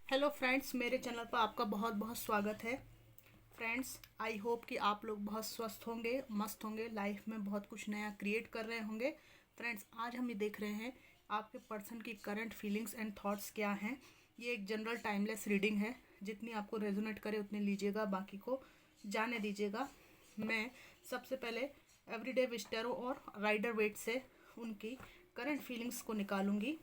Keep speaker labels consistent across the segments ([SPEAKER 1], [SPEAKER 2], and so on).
[SPEAKER 1] Hello friends, मेरे channel पर आपका बहुत बहुत स्वागत है। फ्रेंड्स, आई होप कि आप लोग बहुत स्वस्थ होंगे, मस्त होंगे, लाइफ में बहुत कुछ नया क्रिएट कर रहे होंगे। फ्रेंड्स, आज हम ये देख रहे हैं आपके पर्सन की करंट फीलिंग्स एंड थॉट्स क्या हैं। ये एक जनरल टाइमलेस रीडिंग है। जितनी आपको रेजोनेट करे उतनी लीजिएगा, बाकी को जाने दीजिएगा। मैं सबसे पहले एवरीडे विस्टेरो और राइडर वेट से उनकी करंट फीलिंग्स को निकालूंगी।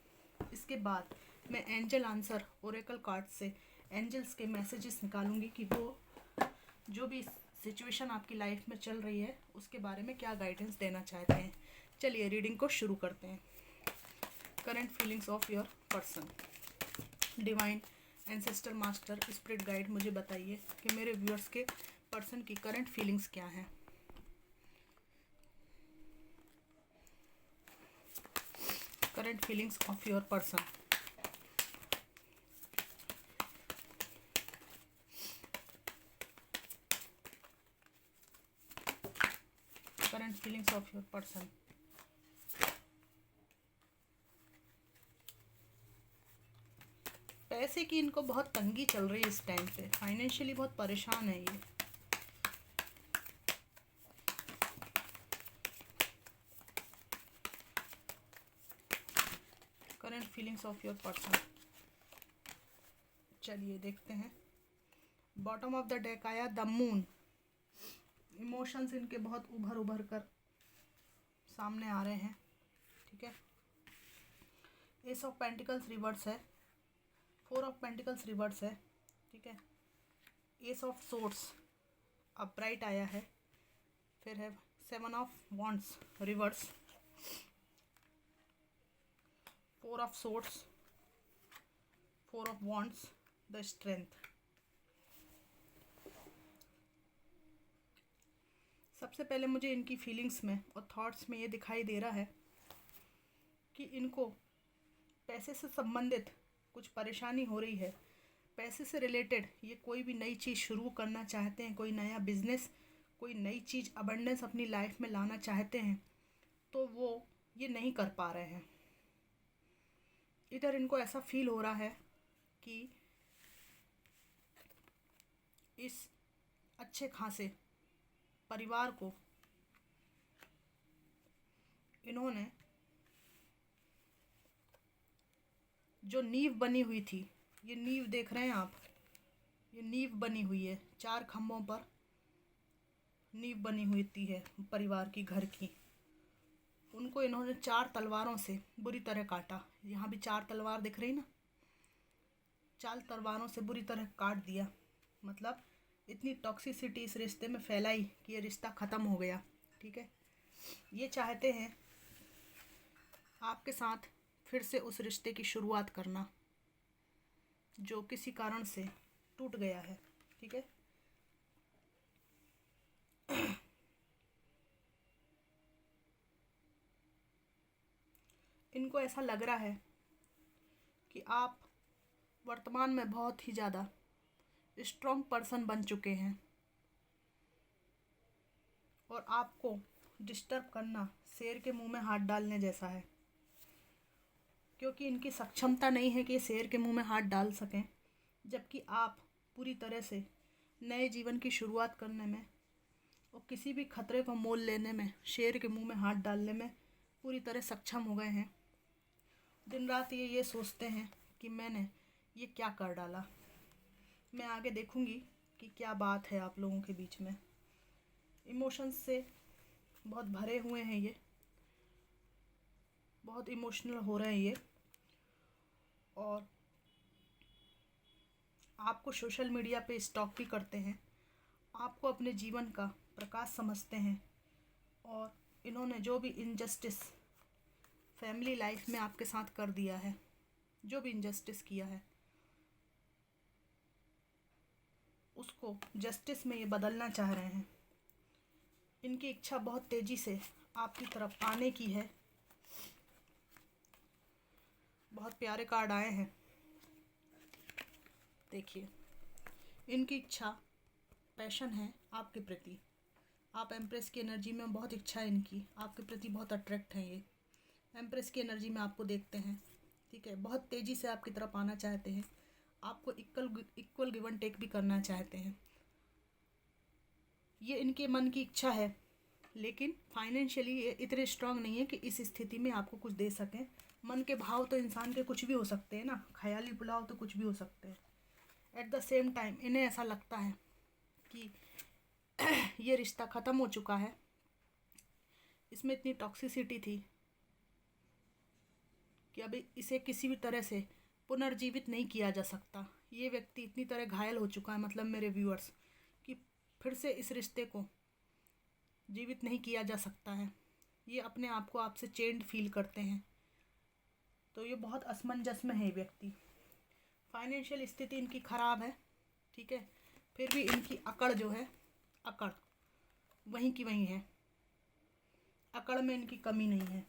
[SPEAKER 1] इसके बाद मैं एंजल आंसर ओरेकल कार्ड से एंजल्स के मैसेजेस निकालूंगी कि वो जो भी सिचुएशन आपकी लाइफ में चल रही है उसके बारे में क्या गाइडेंस देना चाहते हैं। चलिए रीडिंग को शुरू करते हैं। Current feelings of your person. Divine ancestor master spirit guide, मुझे बताइए कि मेरे व्यूअर्स के पर्सन की करंट फीलिंग्स क्या हैं। Current feelings of your person. Current feelings of your person. पैसे की इनको बहुत तंगी चल रही है इस टाइम पे, फाइनेंशियली बहुत परेशान है ये। Current feelings of your person. चलिए देखते हैं। बॉटम ऑफ द डेक आया द मून। इमोशंस इनके बहुत उभर उभर कर सामने आ रहे हैं, ठीक है। एस ऑफ पेंटिकल्स रिवर्स है, फोर ऑफ पेंटिकल्स रिवर्स है, ठीक है। एस ऑफ सोर्ड्स अपराइट आया है, फिर है seven of wands reverse, four of swords, four of wands, the strength. सबसे पहले मुझे इनकी फीलिंग्स में और थॉट्स में ये दिखाई दे रहा है कि इनको पैसे से संबंधित कुछ परेशानी हो रही है। पैसे से रिलेटेड ये कोई भी नई चीज़ शुरू करना चाहते हैं, कोई नया बिजनेस, कोई नई चीज़ अबंडेंस अपनी लाइफ में लाना चाहते हैं, तो वो ये नहीं कर पा रहे हैं। इधर इनको ऐसा फील हो रहा है कि इस अच्छे खासे परिवार को इन्होंने जो नींव बनी हुई थी, ये नींव देख रहे हैं आप, ये नींव बनी हुई है, चार खम्भों पर नींव बनी हुई थी है परिवार की, घर की। उनको इन्होंने चार तलवारों से बुरी तरह काटा। यहाँ भी चार तलवार दिख रही ना, चार तलवारों से बुरी तरह काट दिया। मतलब इतनी टॉक्सिसिटी इस रिश्ते में फैलाई कि ये रिश्ता ख़त्म हो गया, ठीक है। ये चाहते हैं आपके साथ फिर से उस रिश्ते की शुरुआत करना जो किसी कारण से टूट गया है, ठीक है। इनको ऐसा लग रहा है कि आप वर्तमान में बहुत ही ज़्यादा स्ट्रॉन्ग पर्सन बन चुके हैं और आपको डिस्टर्ब करना शेर के मुंह में हाथ डालने जैसा है, क्योंकि इनकी सक्षमता नहीं है कि ये शेर के मुंह में हाथ डाल सकें, जबकि आप पूरी तरह से नए जीवन की शुरुआत करने में और किसी भी खतरे को मोल लेने में, शेर के मुंह में हाथ डालने में पूरी तरह सक्षम हो गए हैं। दिन रात ये सोचते हैं कि मैंने ये क्या कर डाला। मैं आगे देखूंगी कि क्या बात है आप लोगों के बीच में। इमोशंस से बहुत भरे हुए हैं ये, बहुत इमोशनल हो रहे हैं ये, और आपको सोशल मीडिया पे स्टॉक भी करते हैं, आपको अपने जीवन का प्रकाश समझते हैं। और इन्होंने जो भी इनजस्टिस फैमिली लाइफ में आपके साथ कर दिया है, जो भी इनजस्टिस किया है, उसको जस्टिस में ये बदलना चाह रहे हैं। इनकी इच्छा बहुत तेज़ी से आपकी तरफ आने की है। बहुत प्यारे कार्ड आए हैं, देखिए। इनकी इच्छा, पैशन है आपके प्रति। आप एम्प्रेस की एनर्जी में, बहुत इच्छा है इनकी आपके प्रति, बहुत अट्रैक्ट हैं ये। एम्प्रेस की एनर्जी में आपको देखते हैं, ठीक है। बहुत तेज़ी से आपकी तरफ आना चाहते हैं, आपको इक्वल गिव एंड टेक भी करना चाहते हैं। ये इनके मन की इच्छा है, लेकिन फाइनेंशियली ये इतने स्ट्रांग नहीं है कि इस स्थिति में आपको कुछ दे सकें। मन के भाव तो इंसान के कुछ भी हो सकते हैं ना, ख्याली पुलाव तो कुछ भी हो सकते हैं। एट द सेम टाइम इन्हें ऐसा लगता है कि ये रिश्ता ख़त्म हो चुका है, इसमें इतनी टॉक्सिसिटी थी कि अभी इसे किसी भी तरह से पुनर्जीवित नहीं किया जा सकता। ये व्यक्ति इतनी तरह घायल हो चुका है, मतलब मेरे व्यूअर्स, कि फिर से इस रिश्ते को जीवित नहीं किया जा सकता है। ये अपने आप को आपसे चेंड फील करते हैं। तो ये बहुत असमंजस में है ये व्यक्ति। फाइनेंशियल स्थिति इनकी ख़राब है, ठीक है, फिर भी इनकी अकड़ जो है, अकड़ वहीं की वहीं है। अकड़ में इनकी कमी नहीं है।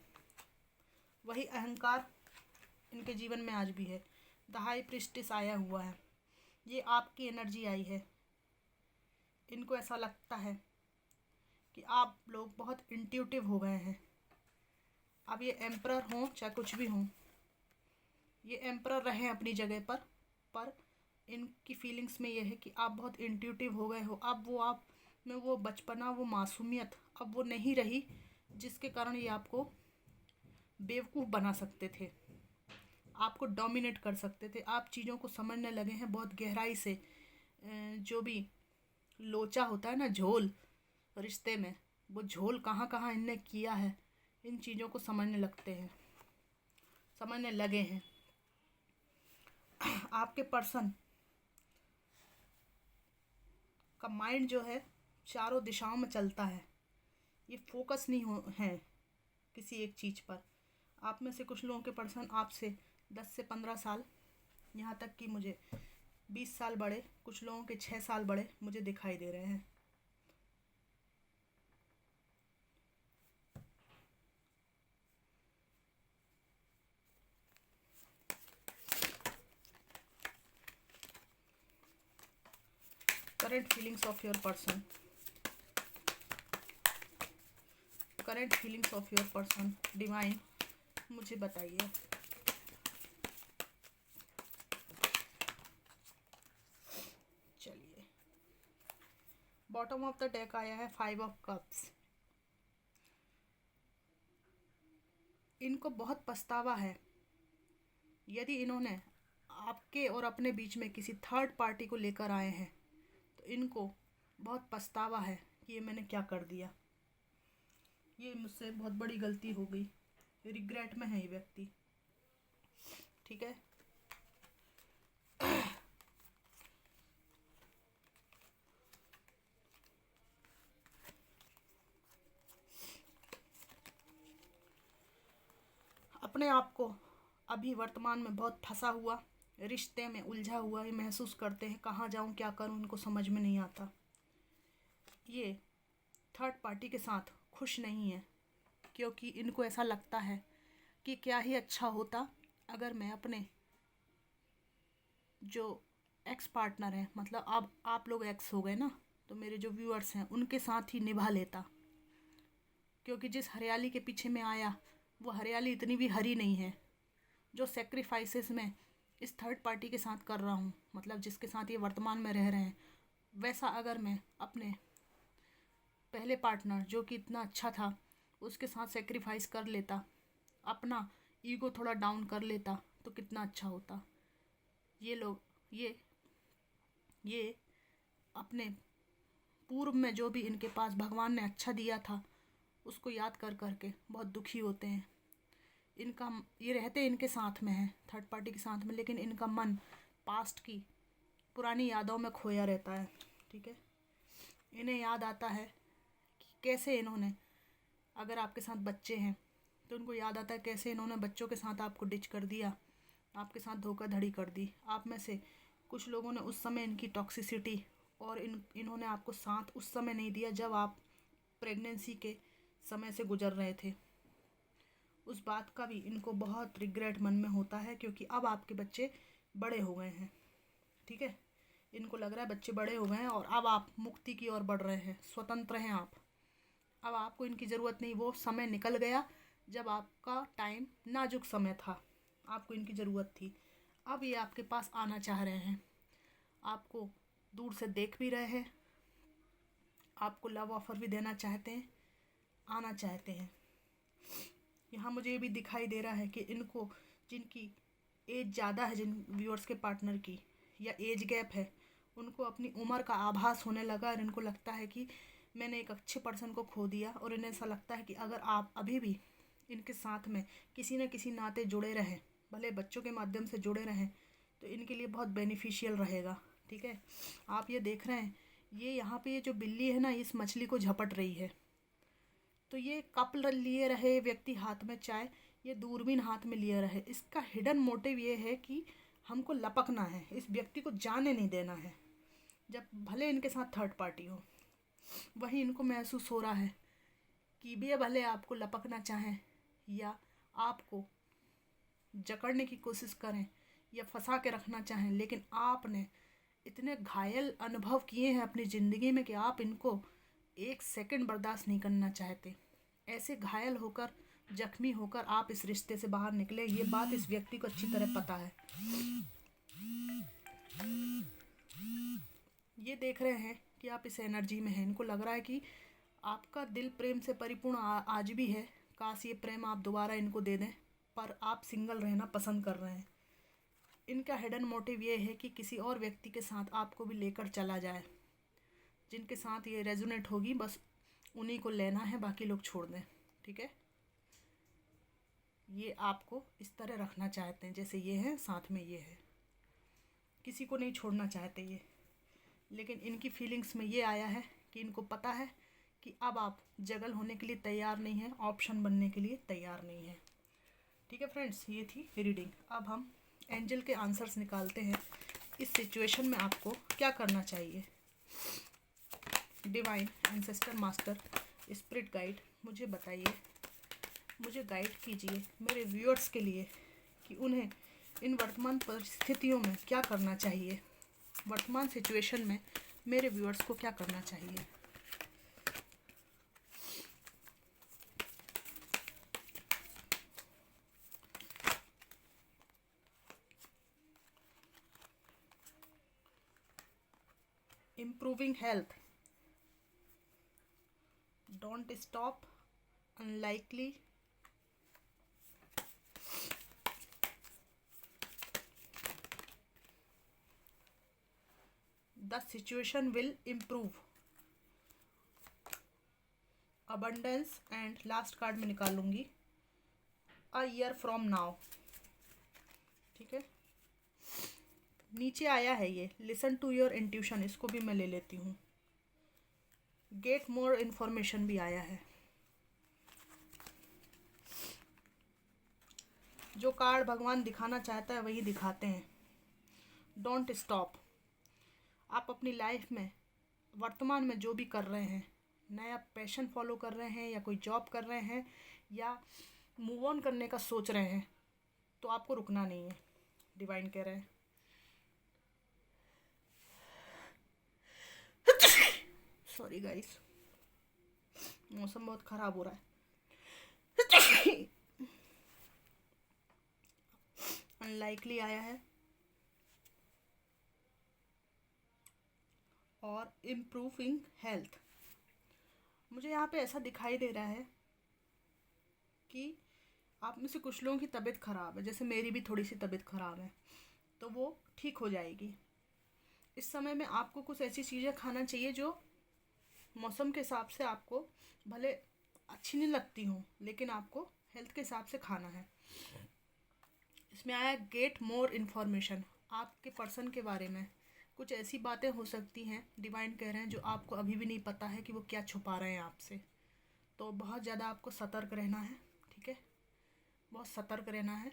[SPEAKER 1] वही अहंकार इनके जीवन में आज भी है। द हाई प्रीस्टेस आया हुआ है, ये आपकी एनर्जी आई है। इनको ऐसा लगता है कि आप लोग बहुत इंट्यूटिव हो गए हैं। अब ये एम्परर हों चाहे कुछ भी हों, ये एम्परर रहें अपनी जगह पर इनकी फीलिंग्स में ये है कि आप बहुत इंट्यूटिव हो गए हो। अब वो आप में वो बचपना, वो मासूमियत अब वो नहीं रही, जिसके कारण ये आपको बेवकूफ़ बना सकते थे, आपको डोमिनेट कर सकते थे। आप चीज़ों को समझने लगे हैं बहुत गहराई से। जो भी लोचा होता है ना, झोल रिश्ते में, वो झोल कहाँ कहाँ इनने किया है, इन चीज़ों को समझने लगे हैं। आपके पर्सन का माइंड जो है चारों दिशाओं में चलता है। ये फोकस नहीं है किसी एक चीज़ पर। आप में से कुछ लोगों के पर्सन आपसे 10 से 15 साल, यहाँ तक कि मुझे 20 साल बड़े, कुछ लोगों के 6 साल बड़े मुझे दिखाई दे रहे हैं। Current feelings of your person, current feelings of your person, divine मुझे बताइए। चलिए, बॉटम ऑफ द डेक आया है 5 ऑफ कप्स। इनको बहुत पछतावा है। यदि इन्होंने आपके और अपने बीच में किसी थर्ड पार्टी को लेकर आए हैं, तो इनको बहुत पछतावा है कि ये मैंने क्या कर दिया, ये मुझसे बहुत बड़ी गलती हो गई। रिग्रेट में है ये व्यक्ति, ठीक है। अपने आप को अभी वर्तमान में बहुत फंसा हुआ, रिश्ते में उलझा हुआ ये महसूस करते हैं। कहाँ जाऊँ, क्या करूँ, इनको समझ में नहीं आता। ये थर्ड पार्टी के साथ खुश नहीं है, क्योंकि इनको ऐसा लगता है कि क्या ही अच्छा होता अगर मैं अपने जो एक्स पार्टनर हैं, मतलब अब आप लोग एक्स हो गए ना, तो मेरे जो व्यूअर्स हैं उनके साथ ही निभा लेता। क्योंकि जिस हरियाली के पीछे मैं आया, वो हरियाली इतनी भी हरी नहीं है। जो सेक्रीफाइसेस मैं इस थर्ड पार्टी के साथ कर रहा हूँ, मतलब जिसके साथ ये वर्तमान में रह रहे हैं, वैसा अगर मैं अपने पहले पार्टनर जो कि इतना अच्छा था उसके साथ सेक्रीफाइस कर लेता, अपना ईगो थोड़ा डाउन कर लेता, तो कितना अच्छा होता। ये लोग ये अपने पूर्व में जो भी इनके पास भगवान ने अच्छा दिया था उसको याद कर करके बहुत दुखी होते हैं। इनका ये रहते इनके साथ में है, थर्ड पार्टी के साथ में, लेकिन इनका मन पास्ट की पुरानी यादों में खोया रहता है, ठीक है। इन्हें याद आता है कि कैसे इन्होंने, अगर आपके साथ बच्चे हैं तो उनको याद आता है कैसे इन्होंने बच्चों के साथ आपको डिच कर दिया, आपके साथ धोखाधड़ी कर दी। आप में से कुछ लोगों ने उस समय इनकी टॉक्सिसिटी और इन्होंने आपको साथ उस समय नहीं दिया जब आप प्रेगनेंसी के समय से गुजर रहे थे। उस बात का भी इनको बहुत रिग्रेट मन में होता है, क्योंकि अब आपके बच्चे बड़े हो गए हैं, ठीक है। इनको लग रहा है बच्चे बड़े हो गए हैं और अब आप मुक्ति की ओर बढ़ रहे हैं, स्वतंत्र हैं आप। अब आपको इनकी ज़रूरत नहीं, वो समय निकल गया जब आपका टाइम नाजुक समय था, आपको इनकी ज़रूरत थी। अब ये आपके पास आना चाह रहे हैं, आपको दूर से देख भी रहे हैं, आपको लव ऑफर भी देना चाहते हैं, आना चाहते हैं। यहाँ मुझे ये भी दिखाई दे रहा है कि इनको, जिनकी एज ज़्यादा है, जिन व्यूअर्स के पार्टनर की, या एज गैप है, उनको अपनी उम्र का आभास होने लगा और इनको लगता है कि मैंने एक अच्छे पर्सन को खो दिया। और इन्हें ऐसा लगता है कि अगर आप अभी भी इनके साथ में किसी न किसी नाते जुड़े रहें, भले बच्चों के माध्यम से जुड़े रहें, तो इनके लिए बहुत बेनिफिशियल रहेगा। ठीक है, आप ये देख रहे हैं, ये यहाँ पे ये जो बिल्ली है ना, इस मछली को झपट रही है। तो ये कप लिए रहे व्यक्ति हाथ में चाय, ये दूरबीन हाथ में लिए रहे, इसका हिडन मोटिव ये है कि हमको लपकना है, इस व्यक्ति को जाने नहीं देना है। जब भले इनके साथ थर्ड पार्टी हो, वहीं इनको महसूस हो रहा है कि भी भले आपको लपकना चाहें या आपको जकड़ने की कोशिश करें या फंसा के रखना चाहें, लेकिन आपने इतने घायल अनुभव किए हैं अपनी ज़िंदगी में कि आप इनको एक सेकंड बर्दाश्त नहीं करना चाहते। ऐसे घायल होकर, जख्मी होकर आप इस रिश्ते से बाहर निकले, ये बात इस व्यक्ति को अच्छी तरह पता है। ये देख रहे हैं कि आप इस एनर्जी में हैं, इनको लग रहा है कि आपका दिल प्रेम से परिपूर्ण आज भी है, काश ये प्रेम आप दोबारा इनको दे दें, पर आप सिंगल रहना पसंद कर रहे हैं। इनका हिडन मोटिव ये है कि किसी और व्यक्ति के साथ आपको भी लेकर चला जाए, जिनके साथ ये रेजोनेट होगी, बस उन्हीं को लेना है, बाकी लोग छोड़ दें। ठीक है, ये आपको इस तरह रखना चाहते हैं जैसे ये है, साथ में ये है, किसी को नहीं छोड़ना चाहते ये। लेकिन इनकी फीलिंग्स में ये आया है कि इनको पता है कि अब आप जगल होने के लिए तैयार नहीं हैं, ऑप्शन बनने के लिए तैयार नहीं हैं। ठीक है फ्रेंड्स, ये थी रीडिंग। अब हम एंजल के आंसर्स निकालते हैं। इस सिचुएशन में आपको क्या करना चाहिए? Divine, ancestor, master, spirit guide, मुझे बताइए, मुझे गाइड कीजिए मेरे व्यूअर्स के लिए कि उन्हें इन वर्तमान परिस्थितियों में क्या करना चाहिए। वर्तमान सिचुएशन में मेरे व्यूअर्स को क्या करना चाहिए? Improving health, don't stop, unlikely, the situation will improve, abundance, and last card में निकालूंगी a year from now। ठीक है, नीचे आया है ये लिसन टू योर इंट्यूशन, इसको भी मैं ले लेती हूँ। गेट मोर इन्फॉर्मेशन भी आया है। जो कार्ड भगवान दिखाना चाहता है वही दिखाते हैं। डोंट स्टॉप, आप अपनी लाइफ में वर्तमान में जो भी कर रहे हैं, नया पैशन फॉलो कर रहे हैं या कोई जॉब कर रहे हैं या मूव ऑन करने का सोच रहे हैं, तो आपको रुकना नहीं है। डिवाइन कह रहे हैं। सॉरी गाइस, मौसम बहुत ख़राब हो रहा है। अनलाइकली आया है और इम्प्रूविंग हेल्थ। मुझे यहाँ पे ऐसा दिखाई दे रहा है कि आप में से कुछ लोगों की तबीयत ख़राब है, जैसे मेरी भी थोड़ी सी तबीयत ख़राब है, तो वो ठीक हो जाएगी। इस समय में आपको कुछ ऐसी चीज़ें खाना चाहिए जो मौसम के हिसाब से आपको भले अच्छी नहीं लगती हों, लेकिन आपको हेल्थ के हिसाब से खाना है। इसमें आया गेट मोर इन्फॉर्मेशन, आपके पर्सन के बारे में कुछ ऐसी बातें हो सकती हैं, डिवाइन कह रहे हैं, जो आपको अभी भी नहीं पता है कि वो क्या छुपा रहे हैं आपसे। तो बहुत ज़्यादा आपको सतर्क रहना है। ठीक है, बहुत सतर्क रहना है।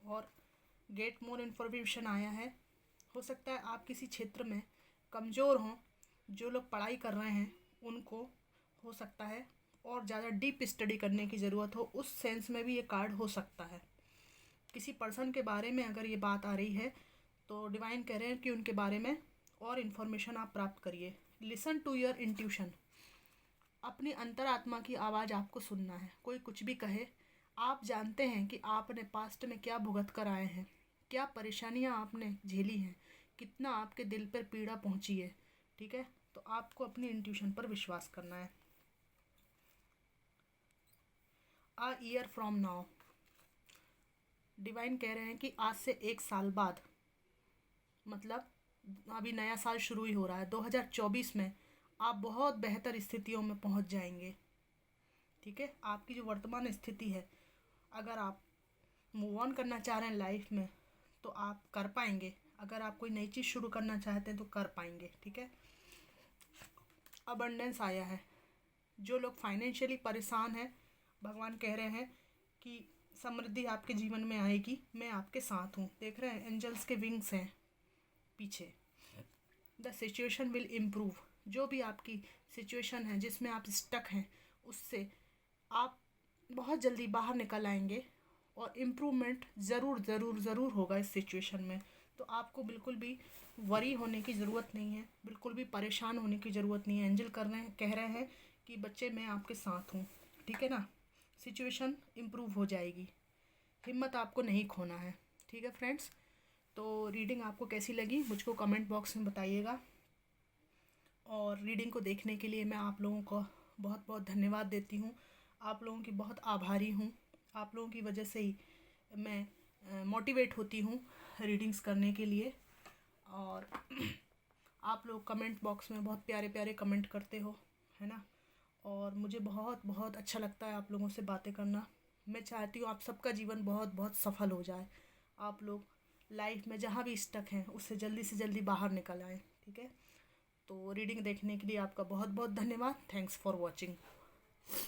[SPEAKER 1] और गेट मोर इन्फॉर्मेशन आया है, हो सकता है आप किसी क्षेत्र में कमज़ोर हों, जो लोग पढ़ाई कर रहे हैं उनको हो सकता है और ज़्यादा डीप स्टडी करने की ज़रूरत हो, उस सेंस में भी ये कार्ड हो सकता है। किसी पर्सन के बारे में अगर ये बात आ रही है तो डिवाइन कह रहे हैं कि उनके बारे में और इन्फॉर्मेशन आप प्राप्त करिए। लिसन टू योर इंट्यूशन, अपनी अंतरात्मा की आवाज़ आपको सुनना है। कोई कुछ भी कहे, आप जानते हैं कि आपने पास्ट में क्या भुगत कर आए हैं, क्या परेशानियां आपने झेली हैं, कितना आपके दिल पर पीड़ा पहुंची है। ठीक है, तो आपको अपनी इंट्यूशन पर विश्वास करना है। A year from now, divine कह रहे हैं कि आज से 1 साल बाद, मतलब अभी नया साल शुरू ही हो रहा है 2024 में, आप बहुत बेहतर स्थितियों में पहुंच जाएंगे। ठीक है, आपकी जो वर्तमान स्थिति है, अगर आप मूव ऑन करना चाह रहे हैं लाइफ में तो आप कर पाएंगे। अगर आप कोई नई चीज़ शुरू करना चाहते हैं तो कर पाएंगे। ठीक है, अबंडेंस आया है। जो लोग फाइनेंशियली परेशान हैं, भगवान कह रहे हैं कि समृद्धि आपके जीवन में आएगी, मैं आपके साथ हूँ। देख रहे हैं एंजल्स के विंग्स हैं पीछे। द सिचुएशन विल इम्प्रूव, जो भी आपकी सिचुएशन है जिसमें आप स्टक हैं, उससे आप बहुत जल्दी बाहर निकल आएंगे और इम्प्रूवमेंट ज़रूर ज़रूर ज़रूर होगा इस सिचुएशन में। तो आपको बिल्कुल भी वरी होने की ज़रूरत नहीं है, बिल्कुल भी परेशान होने की ज़रूरत नहीं है। एंजल कह रहे हैं कि बच्चे मैं आपके साथ हूँ। ठीक है ना, सिचुएशन इम्प्रूव हो जाएगी, हिम्मत आपको नहीं खोना है। ठीक है फ्रेंड्स, तो रीडिंग आपको कैसी लगी मुझको कमेंट बॉक्स में बताइएगा। और रीडिंग को देखने के लिए मैं आप लोगों को बहुत बहुत धन्यवाद देती हूँ। आप लोगों की बहुत आभारी हूँ। आप लोगों की वजह से ही मैं मोटिवेट होती हूँ रीडिंग्स करने के लिए। और आप लोग कमेंट बॉक्स में बहुत प्यारे प्यारे कमेंट करते हो, है ना, और मुझे बहुत बहुत अच्छा लगता है आप लोगों से बातें करना। मैं चाहती हूँ आप सबका जीवन बहुत बहुत सफल हो जाए, आप लोग लाइफ में जहाँ भी स्टक हैं उससे जल्दी से जल्दी बाहर निकल आएँ। ठीक है, तो रीडिंग देखने के लिए आपका बहुत बहुत धन्यवाद। Thanks for watching.